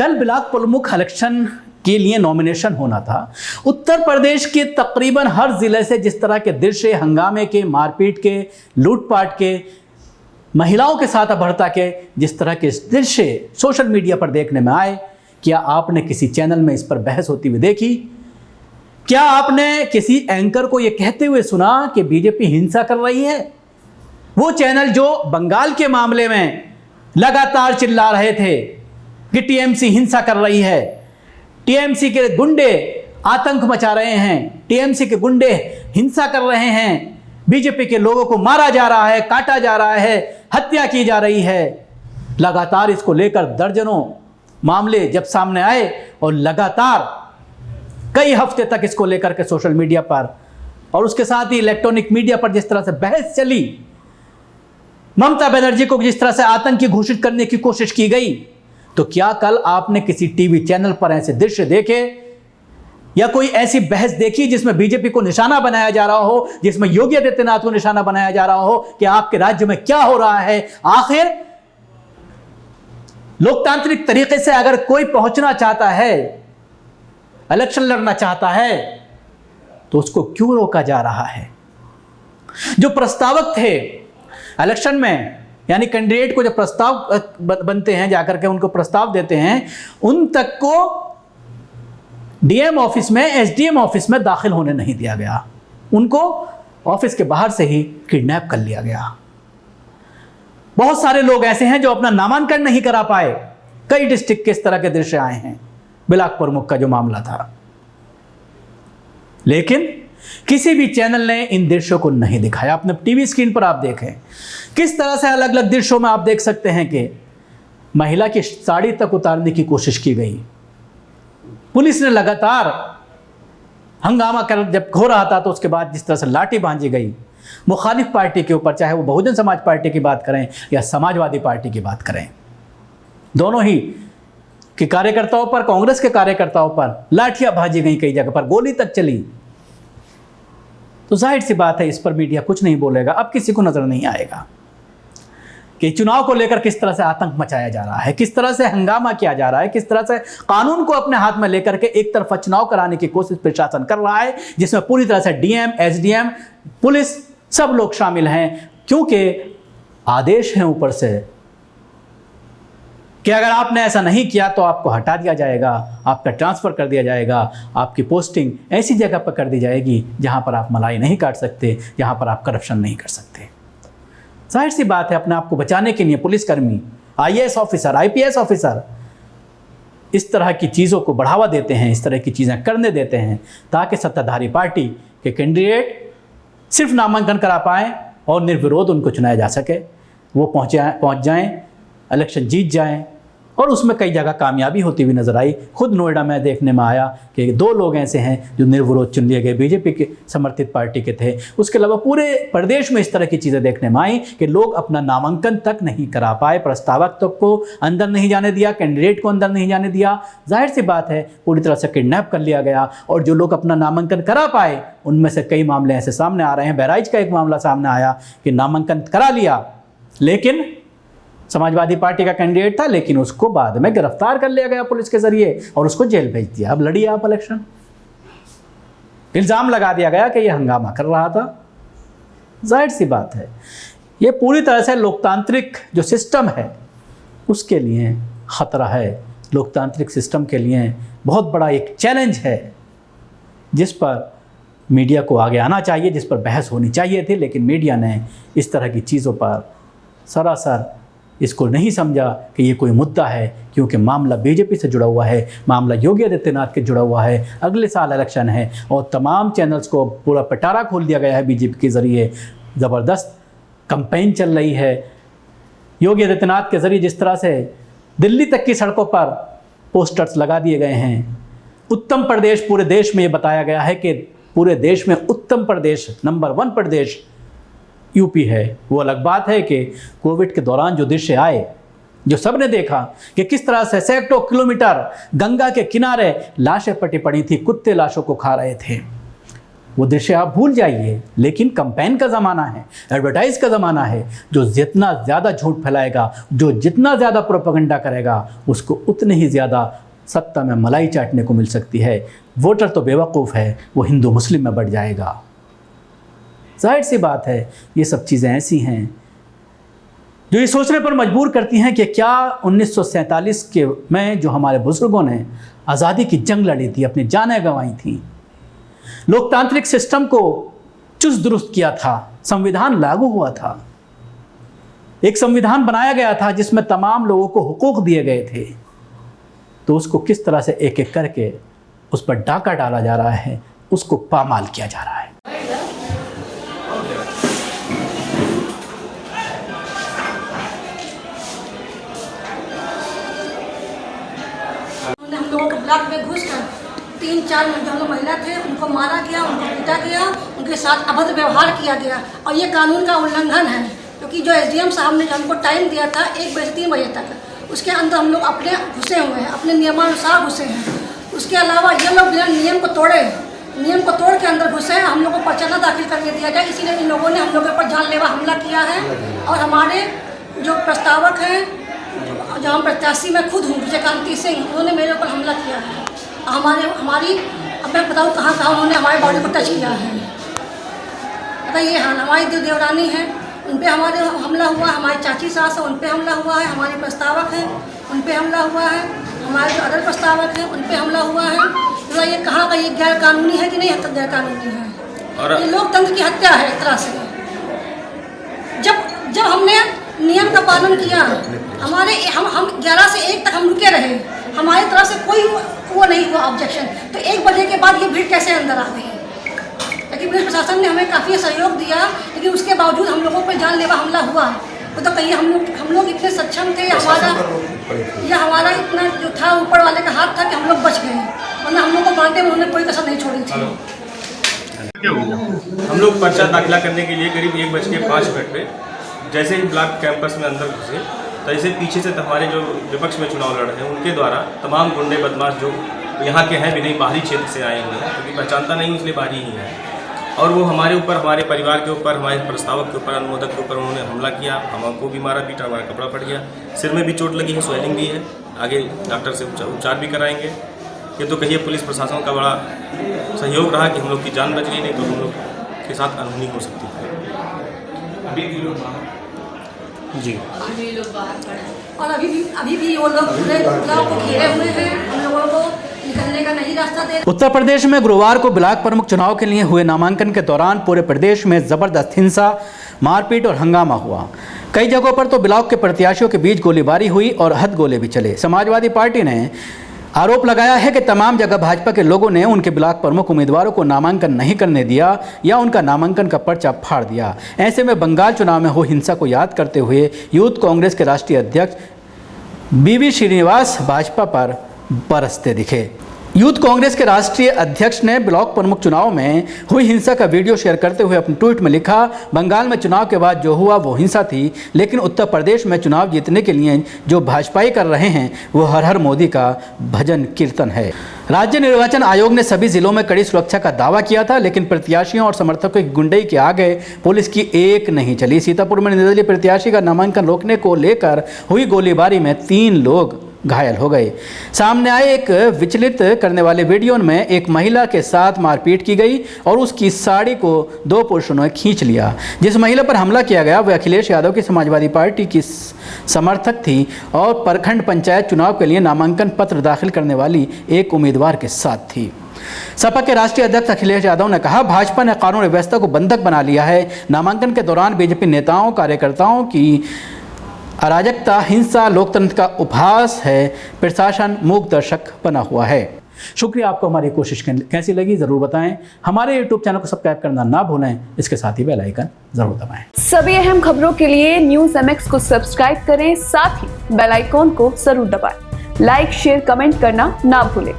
कल ब्लॉक प्रमुख इलेक्शन के लिए नॉमिनेशन होना था। उत्तर प्रदेश के तकरीबन हर जिले से जिस तरह के दृश्य हंगामे के, मारपीट के, लूटपाट के, महिलाओं के साथ अभद्रता के जिस तरह के दृश्य सोशल मीडिया पर देखने में आए, क्या आपने किसी चैनल में इस पर बहस होती हुई देखी? क्या आपने किसी एंकर को यह कहते हुए सुना कि बीजेपी हिंसा कर रही है? वो चैनल जो बंगाल के मामले में लगातार चिल्ला रहे थे कि टीएमसी हिंसा कर रही है, टीएमसी के गुंडे आतंक मचा रहे हैं, टीएमसी के गुंडे हिंसा कर रहे हैं, बीजेपी के लोगों को मारा जा रहा है, काटा जा रहा है, हत्या की जा रही है। लगातार इसको लेकर दर्जनों मामले जब सामने आए और लगातार कई हफ्ते तक इसको लेकर के सोशल मीडिया पर और उसके साथ ही इलेक्ट्रॉनिक मीडिया पर जिस तरह से बहस चली, ममता बनर्जी को जिस तरह से आतंकी घोषित करने की कोशिश की गई, तो क्या कल आपने किसी टीवी चैनल पर ऐसे दृश्य देखे या कोई ऐसी बहस देखी जिसमें बीजेपी को निशाना बनाया जा रहा हो, जिसमें योगी आदित्यनाथ को निशाना बनाया जा रहा हो कि आपके राज्य में क्या हो रहा है? आखिर लोकतांत्रिक तरीके से अगर कोई पहुंचना चाहता है, इलेक्शन लड़ना चाहता है, तो उसको क्यों रोका जा रहा है? जो प्रस्तावक थे इलेक्शन में, यानी कैंडिडेट को जो प्रस्ताव बनते हैं, जाकर के उनको प्रस्ताव देते हैं, उन तक को डीएम ऑफिस में, एसडीएम ऑफिस में दाखिल होने नहीं दिया गया। उनको ऑफिस के बाहर से ही किडनैप कर लिया गया। बहुत सारे लोग ऐसे हैं जो अपना नामांकन नहीं करा पाए। कई डिस्ट्रिक्ट के इस तरह के दृश्य आए हैं। ब्लॉक प्रमुख का जो मामला था, लेकिन किसी भी चैनल ने इन दृश्यों को नहीं दिखाया। अपने टीवी स्क्रीन पर आप देखें किस तरह से अलग अलग दृश्यों में आप देख सकते हैं कि महिला की साड़ी तक उतारने की कोशिश की गई। पुलिस ने लगातार हंगामा कर जब हो रहा था, तो उसके बाद जिस तरह से लाठी भांजी गई मुखालिफ पार्टी के ऊपर, चाहे वो बहुजन समाज पार्टी की बात करें या समाजवादी पार्टी की बात करें, दोनों ही के कार्यकर्ताओं पर, कांग्रेस के कार्यकर्ताओं पर लाठियां भाजी गई, कई जगह पर गोली तक चली। तो जाहिर सी बात है इस पर मीडिया कुछ नहीं बोलेगा। अब किसी को नजर नहीं आएगा कि चुनाव को लेकर किस तरह से आतंक मचाया जा रहा है, किस तरह से हंगामा किया जा रहा है, किस तरह से कानून को अपने हाथ में लेकर के एक तरफा चुनाव कराने की कोशिश प्रशासन कर रहा है, जिसमें पूरी तरह से डीएम, एसडीएम, पुलिस सब लोग शामिल हैं, क्योंकि आदेश है ऊपर से कि अगर आपने ऐसा नहीं किया तो आपको हटा दिया जाएगा, आपका ट्रांसफ़र कर दिया जाएगा, आपकी पोस्टिंग ऐसी जगह पर कर दी जाएगी जहां पर आप मलाई नहीं काट सकते, जहां पर आप करप्शन नहीं कर सकते। जाहिर सी बात है अपने आप को बचाने के लिए पुलिसकर्मी, आईएएस ऑफिसर, आईपीएस ऑफिसर इस तरह की चीज़ों को बढ़ावा देते हैं, इस तरह की चीज़ें करने देते हैं ताकि सत्ताधारी पार्टी के कैंडिडेट सिर्फ नामांकन करा पाएँ और निर्विरोध उनको चुनाया जा सके, वो पहुँच जाएँ, इलेक्शन जीत जाएं। और उसमें कई जगह कामयाबी होती हुई नजर आई। खुद नोएडा में देखने में आया कि 2 लोग ऐसे हैं जो निर्विरोध चुन लिए गए, बीजेपी के समर्थित पार्टी के थे। उसके अलावा पूरे प्रदेश में इस तरह की चीज़ें देखने में आई कि लोग अपना नामांकन तक नहीं करा पाए, प्रस्तावक तक को अंदर नहीं जाने दिया, कैंडिडेट को अंदर नहीं जाने दिया। जाहिर सी बात है पूरी तरह से किडनैप कर लिया गया। और जो लोग अपना नामांकन करा पाए उनमें से कई मामले ऐसे सामने आ रहे हैं। बहराइच का एक मामला सामने आया कि नामांकन करा लिया, लेकिन समाजवादी पार्टी का कैंडिडेट था, लेकिन उसको बाद में गिरफ्तार कर लिया गया पुलिस के जरिए और उसको जेल भेज दिया। अब लड़िए आप इलेक्शन। इल्ज़ाम लगा दिया गया कि ये हंगामा कर रहा था। जाहिर सी बात है ये पूरी तरह से लोकतांत्रिक जो सिस्टम है उसके लिए ख़तरा है। लोकतांत्रिक सिस्टम के लिए बहुत बड़ा एक चैलेंज है जिस पर मीडिया को आगे आना चाहिए, जिस पर बहस होनी चाहिए थी, लेकिन मीडिया ने इस तरह की चीज़ों पर सरासर इसको नहीं समझा कि ये कोई मुद्दा है, क्योंकि मामला बीजेपी से जुड़ा हुआ है, मामला योगी आदित्यनाथ के जुड़ा हुआ है। अगले साल इलेक्शन है और तमाम चैनल्स को पूरा पिटारा खोल दिया गया है बीजेपी के ज़रिए। ज़बरदस्त कैंपेन चल रही है योगी आदित्यनाथ के ज़रिए। जिस तरह से दिल्ली तक की सड़कों पर पोस्टर्स लगा दिए गए हैं, उत्तम प्रदेश पूरे देश में ये बताया गया है कि पूरे देश में उत्तम प्रदेश, नंबर 1 प्रदेश यूपी है। वो अलग बात है कि कोविड के दौरान जो दृश्य आए, जो सबने देखा कि किस तरह से सैकड़ों किलोमीटर गंगा के किनारे लाशें पटी पड़ी थी, कुत्ते लाशों को खा रहे थे। वो दृश्य आप भूल जाइए। लेकिन कैंपेन का ज़माना है, एडवर्टाइज का ज़माना है। जो जितना ज़्यादा झूठ फैलाएगा, जो जितना ज़्यादा प्रोपेगेंडा करेगा, उसको उतने ही ज़्यादा सत्ता में मलाई चाटने को मिल सकती है। वोटर तो बेवकूफ़ है, वो हिंदू मुस्लिम में बढ़ जाएगा। जाहिर सी बात है, ये सब चीज़ें ऐसी हैं जो ये सोचने पर मजबूर करती हैं कि क्या 1947 के में जो हमारे बुज़ुर्गों ने आज़ादी की जंग लड़ी थी, अपनी जानें गंवाई थी, लोकतांत्रिक सिस्टम को चुस्त दुरुस्त किया था, संविधान लागू हुआ था, एक संविधान बनाया गया था जिसमें तमाम लोगों को हुकूक दिए गए थे, तो उसको किस तरह से एक एक करके उस पर डाका डाला जा रहा है, उसको पामाल किया जा रहा है। हम लोगों के ब्लॉक में घुसकर 3-4 जो लोग महिला थे उनको मारा गया, उनको पीटा गया, उनके साथ अभद्र व्यवहार किया गया। और ये कानून का उल्लंघन है, क्योंकि जो एसडीएम साहब ने हमको टाइम दिया था 1 बजे से 3 बजे तक, उसके अंदर हम लोग अपने घुसे हुए हैं, अपने नियमानुसार घुसे हैं। उसके अलावा ये लोग बिना नियम को तोड़ के अंदर घुसे हैं। हम लोग को पर्चा न दाखिल करके दिया जाए, इसीलिए इन लोगों ने हम लोगों के ऊपर जानलेवा हमला किया है। और हमारे जो प्रस्तावक हैं, जो हम प्रत्याशी मैं खुद हूँ, विजयकांति सिंह, उन्होंने मेरे ऊपर हमला किया है। हमारी अब मैं बताऊँ कहाँ उन्होंने हमारे बॉडी को टच किया है। बताइए, हाँ, हमारी जो देवरानी है उन पर हमारे हमला हुआ, हमारी चाची सास है उन पर हमला हुआ है, हमारे प्रस्तावक हैं उन पर हमला हुआ है, हमारे जो अदर प्रस्तावक हैं उन पर हमला हुआ है। तो ये कहाँ का ये गैर कानूनी है कि नहीं गैर कानूनी है? और ये लोकतंत्र की हत्या है एक तरह से। जब हमने नियम का पालन किया, हम 11 से 1 तक हम रुके रहे, हमारी तरफ से कोई वो नहीं हुआ ऑब्जेक्शन, तो 1 बजे के बाद ये भीड़ कैसे अंदर आ गई? लेकिन पुलिस प्रशासन ने हमें काफ़ी सहयोग दिया, लेकिन उसके बावजूद हम लोगों पर जानलेवा हमला हुआ। तो कहीं हम लोग इतने सक्षम थे, हमारा इतना जो था ऊपर वाले का हाथ था कि हम लोग बच गए, वरना हम लोग को मारने में उन्होंने कोई कसर नहीं छोड़ी थी। हम लोग पर्चा दाखिला करने के लिए करीब 1:05 पे जैसे ही ब्लॉक कैंपस में अंदर घुसे, तैसे पीछे से हमारे जो विपक्ष में चुनाव लड़ रहे हैं उनके द्वारा तमाम गुंडे बदमाश जो यहाँ के हैं भी नहीं, बाहरी क्षेत्र से आए हुए हैं, क्योंकि पहचानता नहीं इसलिए बाहरी ही है, और वो हमारे ऊपर, हमारे परिवार के ऊपर, हमारे प्रस्तावक के ऊपर, अनुमोदक के ऊपर उन्होंने हमला किया। हमको भी मारा पीटा, हमारा कपड़ा फट गया, सिर में भी चोट लगी है, स्वेलिंग भी है, आगे डॉक्टर से उपचार भी कराएंगे। ये तो कहिए पुलिस प्रशासन का बड़ा सहयोग रहा कि हम लोग की जान बच गई, नहीं तो हम लोग के साथ अनहोनी हो सकती है। जी, और अभी भी वो लोग पूरे ब्लॉक को घेरे हुए हैं, हम लोगों को निकलने का नहीं रास्ता दे। उत्तर प्रदेश में गुरुवार को ब्लॉक प्रमुख चुनाव के लिए हुए नामांकन के दौरान पूरे प्रदेश में जबरदस्त हिंसा, मारपीट और हंगामा हुआ। कई जगहों पर तो ब्लॉक के प्रत्याशियों के बीच गोलीबारी हुई और हथगोले भी चले। समाजवादी पार्टी ने आरोप लगाया है कि तमाम जगह भाजपा के लोगों ने उनके ब्लॉक प्रमुख उम्मीदवारों को नामांकन नहीं करने दिया या उनका नामांकन का पर्चा फाड़ दिया। ऐसे में बंगाल चुनाव में हुई हिंसा को याद करते हुए यूथ कांग्रेस के राष्ट्रीय अध्यक्ष बीवी श्रीनिवास भाजपा पर बरसते दिखे। यूथ कांग्रेस के राष्ट्रीय अध्यक्ष ने ब्लॉक प्रमुख चुनाव में हुई हिंसा का वीडियो शेयर करते हुए अपने ट्वीट में लिखा, बंगाल में चुनाव के बाद जो हुआ वो हिंसा थी, लेकिन उत्तर प्रदेश में चुनाव जीतने के लिए जो भाजपाई कर रहे हैं वो हर हर मोदी का भजन कीर्तन है। राज्य निर्वाचन आयोग ने सभी जिलों में कड़ी सुरक्षा का दावा किया था, लेकिन प्रत्याशियों और समर्थकों की गुंडई के आगे पुलिस की एक नहीं चली। सीतापुर में निर्दलीय प्रत्याशी का नामांकन रोकने को लेकर हुई गोलीबारी में 3 लोग घायल हो गए। सामने आए एक विचलित करने वाले वीडियो में एक महिला के साथ मारपीट की गई और उसकी साड़ी को 2 पुरुषों ने खींच लिया। जिस महिला पर हमला किया गया वह अखिलेश यादव की समाजवादी पार्टी की समर्थक थी और प्रखंड पंचायत चुनाव के लिए नामांकन पत्र दाखिल करने वाली एक उम्मीदवार के साथ थी। सपा के राष्ट्रीय अध्यक्ष अखिलेश यादव ने कहा, भाजपा ने कानून व्यवस्था को बंधक बना लिया है। नामांकन के दौरान बीजेपी नेताओं कार्यकर्ताओं की अराजकता, हिंसा लोकतंत्र का उपहास है। प्रशासन मूक दर्शक बना हुआ है। शुक्रिया, आपको हमारी कोशिश कैसी लगी ज़रूर बताएं। हमारे YouTube चैनल को सब्सक्राइब करना ना भूलें, इसके साथ ही बेल आइकन ज़रूर दबाएं। सभी अहम खबरों के लिए न्यूज़ MX को सब्सक्राइब करें, साथ ही बेल आइकन को जरूर दबाएं। लाइक, शेयर, कमेंट करना ना भूलें।